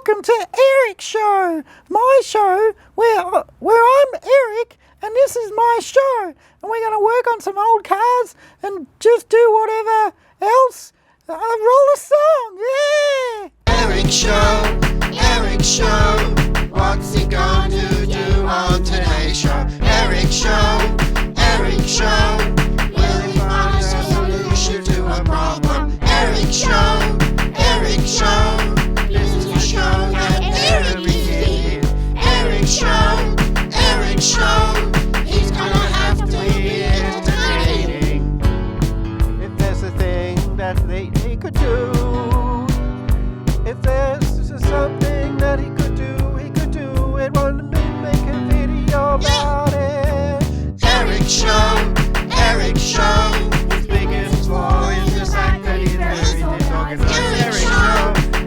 welcome to Erik's show, my show where I'm Erik and this is my show, and we're going to work on some old cars and just do whatever else. Roll a song, yeah! Erik's show, what's he going to do on today's show? Erik's show, will he find a solution to a problem? Erik's show, this is the show that Erik is in. Erik's show, he's gonna have to be entertaining. If there's a thing that he could do, if there's something that he could do it. Want me to make a video about it. Erik's show, His biggest flaw is the fact that he's very disorganized.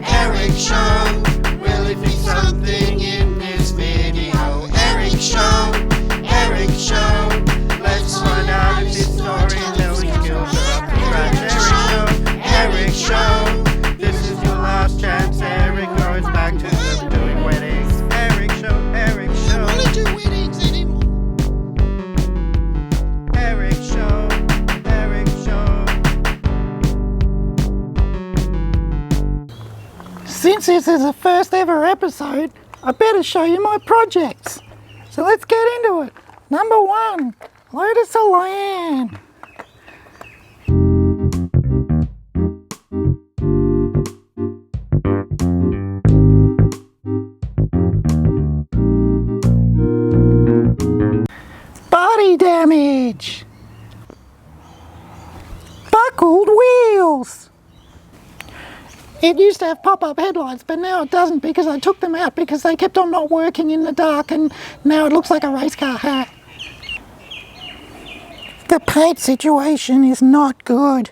Erik's show, will he fix something in this video? Erik's show, let's find out if his story knows skills are up to scratch. Erik's show, This is your last chance, Erik goes back to doing weddings. Erik's show. wanna do weddings anymore. Erik's show. Since this is the first ever episode, I better show you my projects. So let's get into it. Number 1, Lotus Elan. Body damage. Buckled wheels. It used to have pop-up headlights, but now it doesn't because I took them out because they kept on not working in the dark, and now it looks like a race car hat. The paint situation is not good.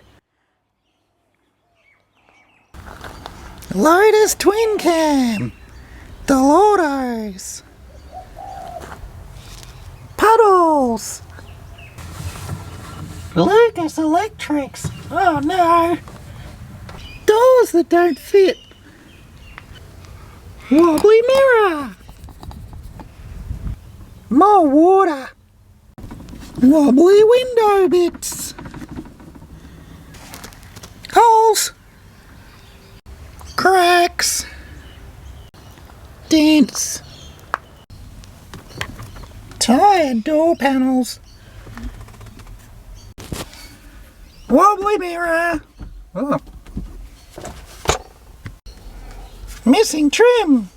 Lotus Twin Cam. The Lotos. Puddles. Lucas Electrics. Oh no. Doors that don't fit. Wobbly mirror. More water. Wobbly window bits. Holes. Cracks. Dents. Tired door panels. Wobbly mirror. Oh. Missing trim.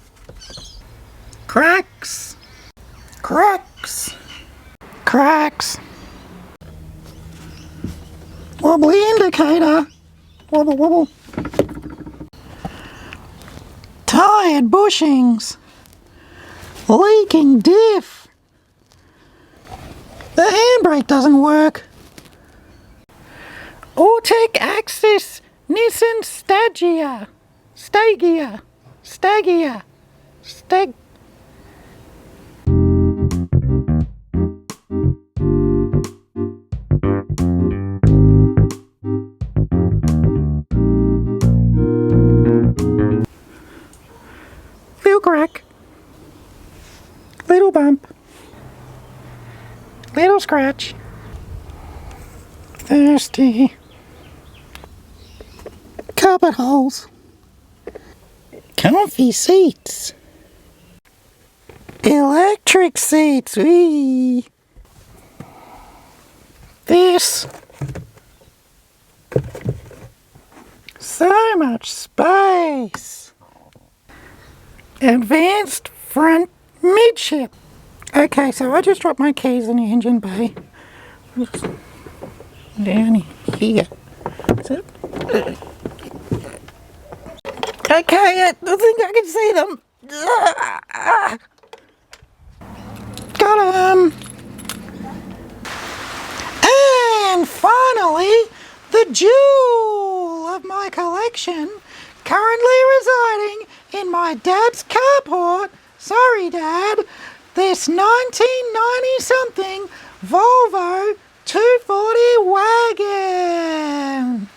Cracks. Wobbly indicator. Wobble. Tired bushings. Leaking diff. The handbrake doesn't work. Autotech Axis Nissan Stagea. Little crack. Little bump. Little scratch. Thirsty. Carpet holes. Comfy seats. Electric seats. Whee. This. So much space. Advanced front midship. Okay, so I just dropped my keys in the engine bay. Down here. Okay, I think I can see them. Got 'em. And finally, the jewel of my collection, currently residing in my dad's carport. Sorry, Dad. This 1990-something Volvo 240 wagon.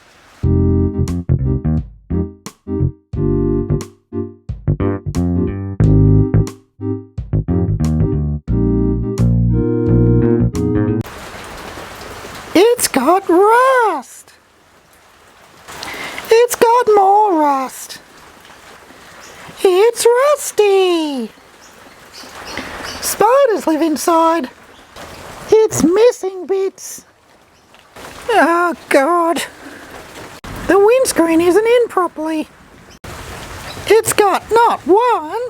got rust. It's got more rust. It's rusty. Spiders live inside. It's missing bits. Oh God. The windscreen isn't in properly. It's got not one,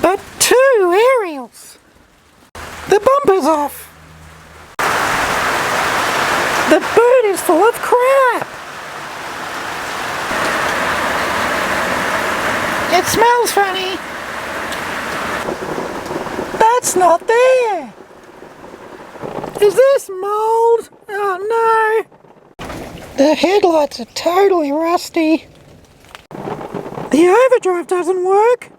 but two aerials. The bumper's off. The boot is full of crap. It smells funny. That's not there. Is this mold? Oh no. The headlights are totally rusty. The overdrive doesn't work.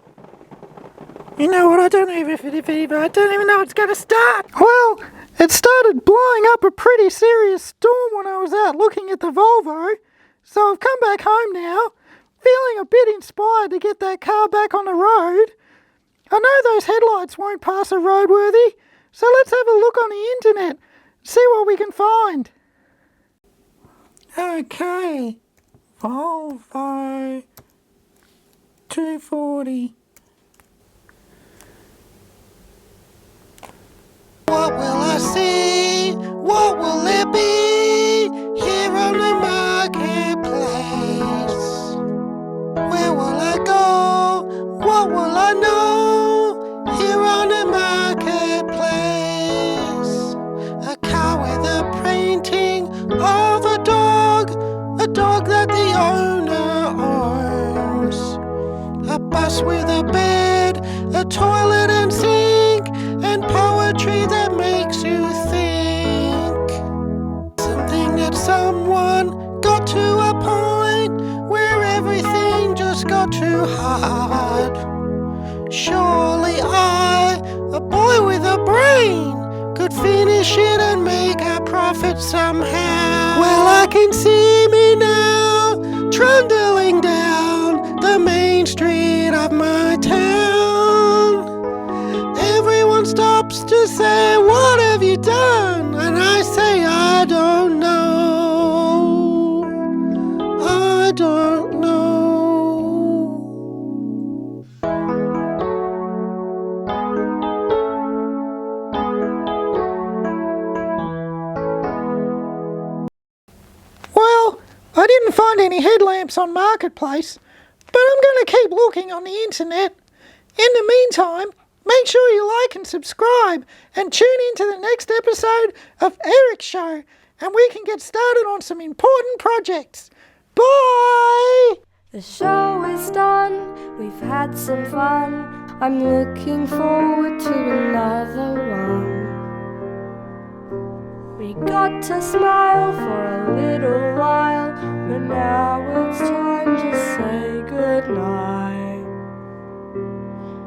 You know what, I don't even know it's going to start. Well, it started blowing up a pretty serious storm when I was out looking at the Volvo. So I've come back home now, feeling a bit inspired to get that car back on the road. I know those headlights won't pass a roadworthy, so let's have a look on the internet, see what we can find. Okay, Volvo 240. What will I see? What will there be here on the marketplace? Where will I go? What will I know here on the marketplace? A car with a painting of a dog that the owner owns. A bus with a bed, a toilet and sink, and poetry that makes you think. Something that someone got to a point where everything just got too hard. Surely I, a boy with a brain, could finish it and make a profit somehow. Well, I can see me now, trundling down the main street of my town. Everyone stops to say, what have you done? And I say, I don't know. I don't know. Well, I didn't find any headlamps on Marketplace, but I'm going to keep looking on the internet. In the meantime, make sure you like and subscribe and tune in to the next episode of Erik's Show, and we can get started on some important projects. Bye! The show is done, we've had some fun. I'm looking forward to another one. We got to smile for a little while, but now it's time to say goodnight.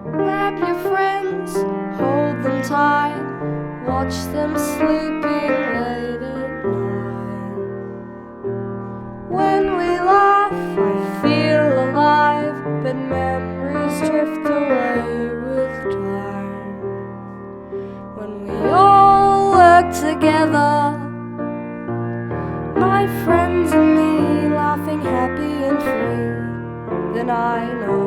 Grab your friends, hold them tight, watch them sleeping late at night. When we laugh, I feel alive, but memories drift away with time. When we all work together, my friends and me laughing happy and free, then I know